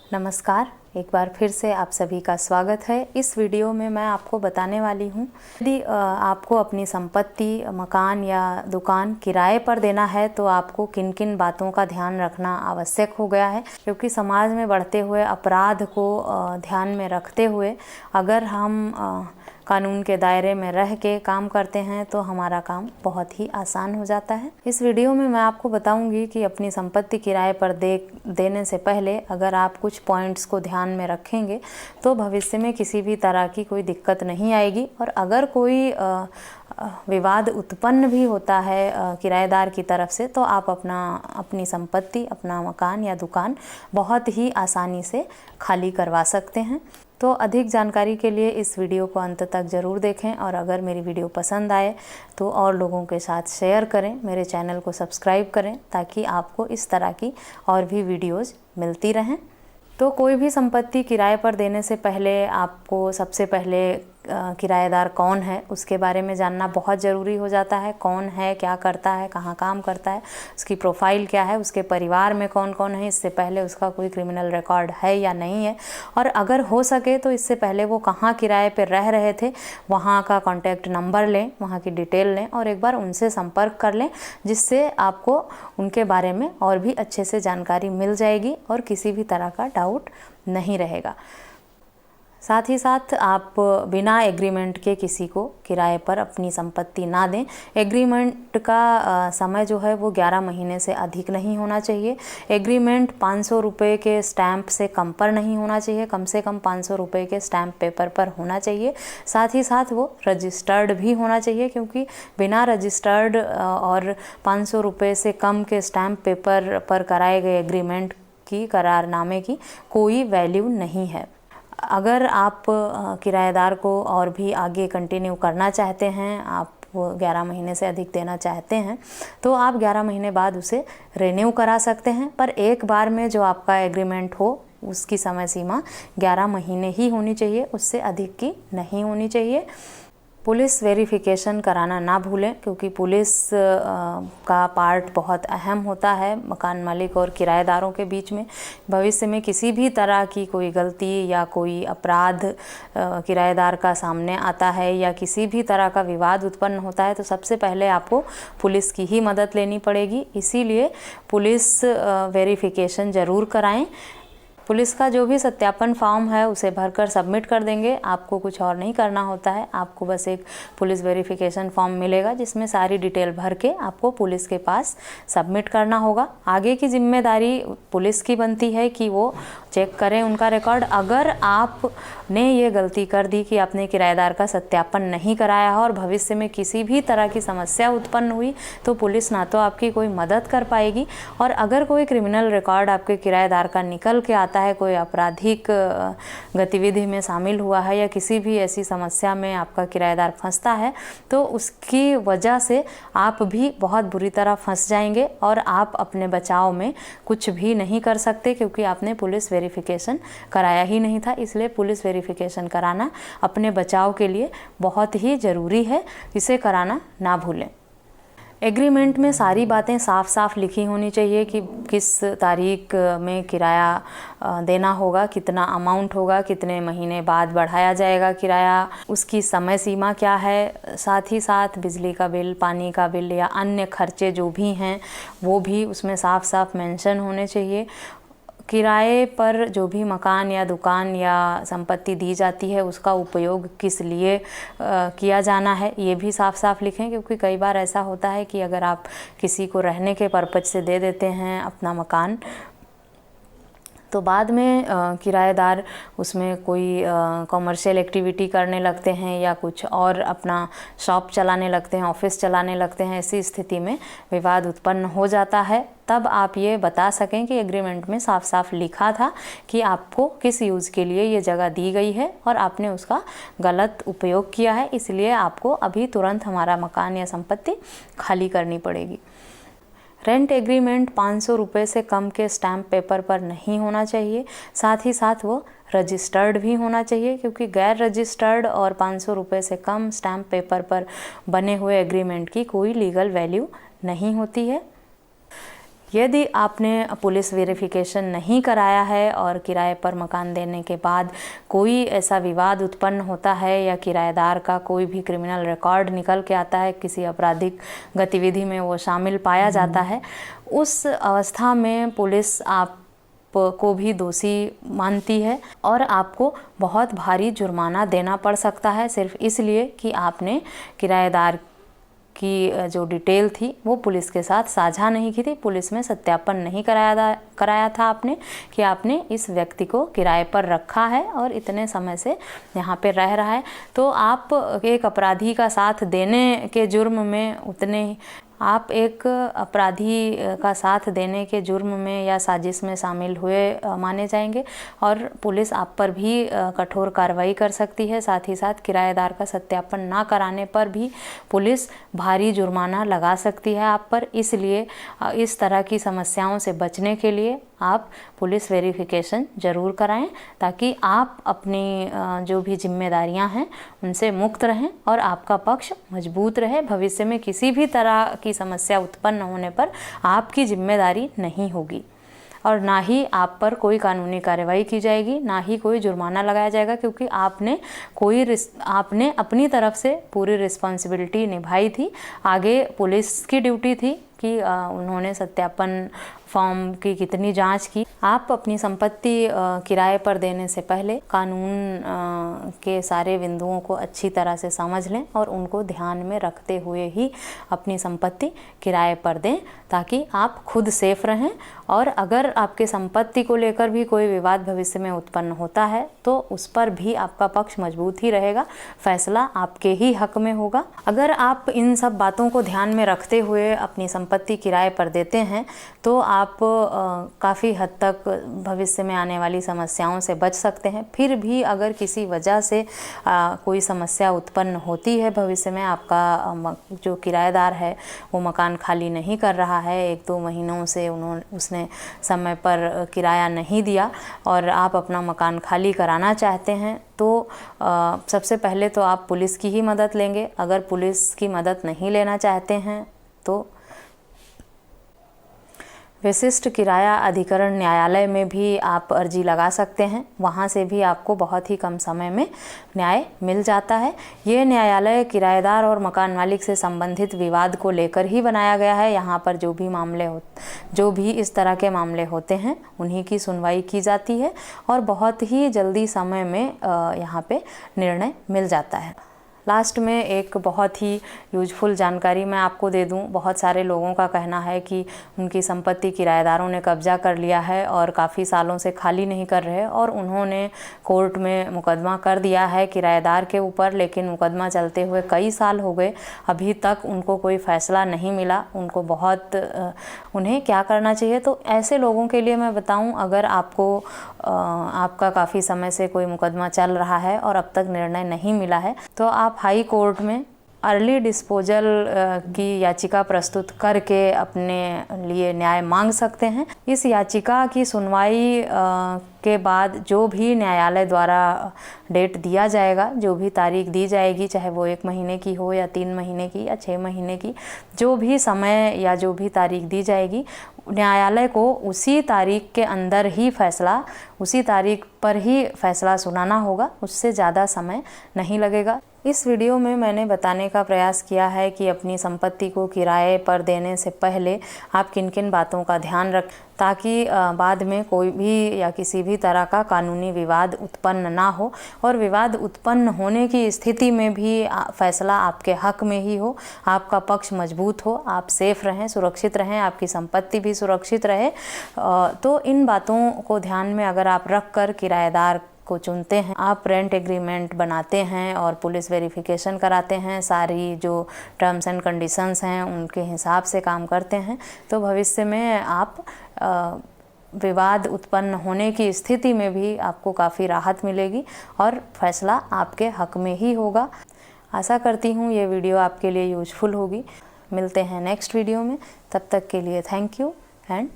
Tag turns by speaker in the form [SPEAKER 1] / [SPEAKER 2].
[SPEAKER 1] नमस्कार, एक बार फिर से आप सभी का स्वागत है। इस वीडियो में मैं आपको बताने वाली हूँ, यदि आपको अपनी संपत्ति, मकान या दुकान किराए पर देना है तो आपको किन किन बातों का ध्यान रखना आवश्यक हो गया है। क्योंकि समाज में बढ़ते हुए अपराध को ध्यान में रखते हुए अगर हम कानून के दायरे में रह के काम करते हैं तो हमारा काम बहुत ही आसान हो जाता है। इस वीडियो में मैं आपको बताऊंगी कि अपनी संपत्ति किराए पर देने से पहले अगर आप कुछ पॉइंट्स को ध्यान में रखेंगे तो भविष्य में किसी भी तरह की कोई दिक्कत नहीं आएगी। और अगर कोई विवाद उत्पन्न भी होता है किराएदार की तरफ से तो आप अपनी संपत्ति, अपना मकान या दुकान बहुत ही आसानी से खाली करवा सकते हैं। तो अधिक जानकारी के लिए इस वीडियो को अंत तक ज़रूर देखें और अगर मेरी वीडियो पसंद आए तो और लोगों के साथ शेयर करें, मेरे चैनल को सब्सक्राइब करें ताकि आपको इस तरह की और भी वीडियोज़ मिलती रहें। तो कोई भी संपत्ति किराए पर देने से पहले आपको सबसे पहले किराएदार कौन है उसके बारे में जानना बहुत ज़रूरी हो जाता है। कौन है, क्या करता है, कहाँ काम करता है, उसकी प्रोफाइल क्या है, उसके परिवार में कौन कौन है, इससे पहले उसका कोई क्रिमिनल रिकॉर्ड है या नहीं है, और अगर हो सके तो इससे पहले वो कहाँ किराए पर रह रहे थे वहाँ का कॉन्टैक्ट नंबर लें, वहाँ की डिटेल लें और एक बार उनसे संपर्क कर लें, जिससे आपको उनके बारे में और भी अच्छे से जानकारी मिल जाएगी और किसी भी तरह का डाउट नहीं रहेगा। साथ ही साथ आप बिना एग्रीमेंट के किसी को किराए पर अपनी संपत्ति ना दें। एग्रीमेंट का समय जो है वो 11 महीने से अधिक नहीं होना चाहिए। एग्रीमेंट 500 रुपये के स्टैंप से कम पर नहीं होना चाहिए, कम से कम 500 रुपये के स्टैंप पेपर पर होना चाहिए। साथ ही साथ वो रजिस्टर्ड भी होना चाहिए, क्योंकि बिना रजिस्टर्ड और 500 रुपये से कम के स्टैंप पेपर पर कराए गए एग्रीमेंट की, करारनामे की कोई वैल्यू नहीं है। अगर आप किराएदार को और भी आगे कंटिन्यू करना चाहते हैं, आप 11 महीने से अधिक देना चाहते हैं तो आप 11 महीने बाद उसे रिन्यू करा सकते हैं। पर एक बार में जो आपका एग्रीमेंट हो उसकी समय सीमा 11 महीने ही होनी चाहिए, उससे अधिक की नहीं होनी चाहिए। पुलिस वेरिफिकेशन कराना ना भूलें, क्योंकि पुलिस का पार्ट बहुत अहम होता है मकान मालिक और किराएदारों के बीच में। भविष्य में किसी भी तरह की कोई गलती या कोई अपराध किराएदार का सामने आता है या किसी भी तरह का विवाद उत्पन्न होता है तो सबसे पहले आपको पुलिस की ही मदद लेनी पड़ेगी। इसीलिए पुलिस वेरिफिकेशन ज़रूर कराएं। पुलिस का जो भी सत्यापन फॉर्म है उसे भरकर सबमिट कर देंगे। आपको कुछ और नहीं करना होता है, आपको बस एक पुलिस वेरिफिकेशन फॉर्म मिलेगा जिसमें सारी डिटेल भर के आपको पुलिस के पास सबमिट करना होगा। आगे की जिम्मेदारी पुलिस की बनती है कि वो चेक करें उनका रिकॉर्ड। अगर आपने ये गलती कर दी कि आपने किराएदार का सत्यापन नहीं कराया और भविष्य में किसी भी तरह की समस्या उत्पन्न हुई तो पुलिस ना तो आपकी कोई मदद कर पाएगी, और अगर कोई क्रिमिनल रिकॉर्ड आपके किराएदार का निकल के आता है, कोई आपराधिक गतिविधि में शामिल हुआ है या किसी भी ऐसी समस्या में आपका किराएदार फंसता है तो उसकी वजह से आप भी बहुत बुरी तरह फंस जाएंगे और आप अपने बचाव में कुछ भी नहीं कर सकते, क्योंकि आपने पुलिस वेरिफिकेशन कराया ही नहीं था। इसलिए पुलिस वेरिफिकेशन कराना अपने बचाव के लिए बहुत ही ज़रूरी है, इसे कराना ना भूलें। एग्रीमेंट में सारी बातें साफ साफ लिखी होनी चाहिए कि किस तारीख में किराया देना होगा, कितना अमाउंट होगा, कितने महीने बाद बढ़ाया जाएगा किराया, उसकी समय सीमा क्या है। साथ ही साथ बिजली का बिल, पानी का बिल या अन्य खर्चे जो भी हैं वो भी उसमें साफ साफ मेंशन होने चाहिए। किराए पर जो भी मकान या दुकान या संपत्ति दी जाती है उसका उपयोग किस लिए किया जाना है ये भी साफ साफ लिखें, क्योंकि कई बार ऐसा होता है कि अगर आप किसी को रहने के पर्पज से दे देते हैं अपना मकान तो बाद में किराएदार उसमें कोई कॉमर्शियल एक्टिविटी करने लगते हैं या कुछ और अपना शॉप चलाने लगते हैं, ऑफिस चलाने लगते हैं। ऐसी स्थिति में विवाद उत्पन्न हो जाता है। तब आप ये बता सकें कि एग्रीमेंट में साफ साफ लिखा था कि आपको किस यूज़ के लिए ये जगह दी गई है और आपने उसका गलत उपयोग किया है, इसलिए आपको अभी तुरंत हमारा मकान या संपत्ति खाली करनी पड़ेगी। रेंट एग्रीमेंट 500 रुपये से कम के स्टैम्प पेपर पर नहीं होना चाहिए। साथ ही साथ वो रजिस्टर्ड भी होना चाहिए, क्योंकि गैर रजिस्टर्ड और 500 रुपये से कम स्टैम्प पेपर पर बने हुए एग्रीमेंट की कोई लीगल वैल्यू नहीं होती है। यदि आपने पुलिस वेरिफिकेशन नहीं कराया है और किराए पर मकान देने के बाद कोई ऐसा विवाद उत्पन्न होता है या किराएदार का कोई भी क्रिमिनल रिकॉर्ड निकल के आता है, किसी आपराधिक गतिविधि में वो शामिल पाया जाता है, उस अवस्था में पुलिस को भी दोषी मानती है और आपको बहुत भारी जुर्माना देना पड़ सकता है, सिर्फ इसलिए कि आपने किराएदार की जो डिटेल थी वो पुलिस के साथ साझा नहीं की थी, पुलिस में सत्यापन नहीं कराया था आपने कि आपने इस व्यक्ति को किराए पर रखा है और इतने समय से यहाँ पे रह रहा है। तो आप एक अपराधी का साथ देने के जुर्म में जुर्म में या साजिश में शामिल हुए माने जाएंगे और पुलिस आप पर भी कठोर कार्रवाई कर सकती है। साथ ही साथ किराएदार का सत्यापन ना कराने पर भी पुलिस भारी जुर्माना लगा सकती है आप पर। इसलिए इस तरह की समस्याओं से बचने के लिए आप पुलिस वेरिफिकेशन ज़रूर कराएं, ताकि आप अपनी जो भी जिम्मेदारियां हैं उनसे मुक्त रहें और आपका पक्ष मजबूत रहे। भविष्य में किसी भी तरह की समस्या उत्पन्न होने पर आपकी जिम्मेदारी नहीं होगी और ना ही आप पर कोई कानूनी कार्रवाई की जाएगी, ना ही कोई जुर्माना लगाया जाएगा, क्योंकि आपने अपनी तरफ से पूरी रिस्पॉन्सिबिलिटी निभाई थी। आगे पुलिस की ड्यूटी थी कि उन्होंने सत्यापन फॉर्म की कितनी जांच की। आप अपनी संपत्ति किराए पर देने से पहले कानून के सारे बिंदुओं को अच्छी तरह से समझ लें और उनको ध्यान में रखते हुए ही अपनी संपत्ति किराए पर दें, ताकि आप खुद सेफ रहें। और अगर आपके संपत्ति को लेकर भी कोई विवाद भविष्य में उत्पन्न होता है तो उस पर भी आपका पक्ष मजबूत ही रहेगा, फैसला आपके ही हक में होगा। अगर आप इन सब बातों को ध्यान में रखते हुए अपनी संपत्ति किराए पर देते हैं तो आप काफ़ी हद तक भविष्य में आने वाली समस्याओं से बच सकते हैं। फिर भी अगर किसी वजह से कोई समस्या उत्पन्न होती है भविष्य में, आपका जो किराएदार है वो मकान खाली नहीं कर रहा है, 1-2 महीनों से उसने समय पर किराया नहीं दिया और आप अपना मकान खाली कराना चाहते हैं, तो सबसे पहले तो आप पुलिस की ही मदद लेंगे। अगर पुलिस की मदद नहीं लेना चाहते हैं तो विशिष्ट किराया अधिकरण न्यायालय में भी आप अर्जी लगा सकते हैं, वहाँ से भी आपको बहुत ही कम समय में न्याय मिल जाता है। ये न्यायालय किराएदार और मकान मालिक से संबंधित विवाद को लेकर ही बनाया गया है। यहाँ पर जो भी इस तरह के मामले होते हैं उन्हीं की सुनवाई की जाती है और बहुत ही जल्दी समय में यहाँ पे निर्णय मिल जाता है। लास्ट में एक बहुत ही यूजफुल जानकारी मैं आपको दे दूं। बहुत सारे लोगों का कहना है कि उनकी संपत्ति किराएदारों ने कब्जा कर लिया है और काफ़ी सालों से खाली नहीं कर रहे और उन्होंने कोर्ट में मुकदमा कर दिया है किराएदार के ऊपर, लेकिन मुकदमा चलते हुए कई साल हो गए, अभी तक उनको कोई फ़ैसला नहीं मिला। उन्हें क्या करना चाहिए? तो ऐसे लोगों के लिए मैं बताऊं, अगर आपका काफ़ी समय से कोई मुकदमा चल रहा है और अब तक निर्णय नहीं मिला है तो आप हाई कोर्ट में अर्ली डिस्पोजल की याचिका प्रस्तुत करके अपने लिए न्याय मांग सकते हैं। इस याचिका की सुनवाई के बाद जो भी न्यायालय द्वारा डेट दिया जाएगा, जो भी तारीख दी जाएगी, चाहे वो 1 महीने की हो या 3 महीने की या 6 महीने की, जो भी समय या जो भी तारीख दी जाएगी, न्यायालय को उसी तारीख के अंदर ही उसी तारीख पर ही फैसला सुनाना होगा, उससे ज़्यादा समय नहीं लगेगा। इस वीडियो में मैंने बताने का प्रयास किया है कि अपनी संपत्ति को किराए पर देने से पहले आप किन किन बातों का ध्यान रखें, ताकि बाद में कोई भी या किसी भी तरह का कानूनी विवाद उत्पन्न ना हो और विवाद उत्पन्न होने की स्थिति में भी फैसला आपके हक में ही हो, आपका पक्ष मजबूत हो, आप सेफ रहें, सुरक्षित रहें, आपकी संपत्ति भी सुरक्षित रहे। तो इन बातों को ध्यान में अगर आप रख कर किराएदार को चुनते हैं, आप रेंट एग्रीमेंट बनाते हैं और पुलिस वेरिफिकेशन कराते हैं, सारी जो टर्म्स एंड कंडीशंस हैं उनके हिसाब से काम करते हैं, तो भविष्य में आप विवाद उत्पन्न होने की स्थिति में भी आपको काफ़ी राहत मिलेगी और फैसला आपके हक में ही होगा। आशा करती हूँ ये वीडियो आपके लिए यूजफुल होगी। मिलते हैं नेक्स्ट वीडियो में, तब तक के लिए थैंक यू एंड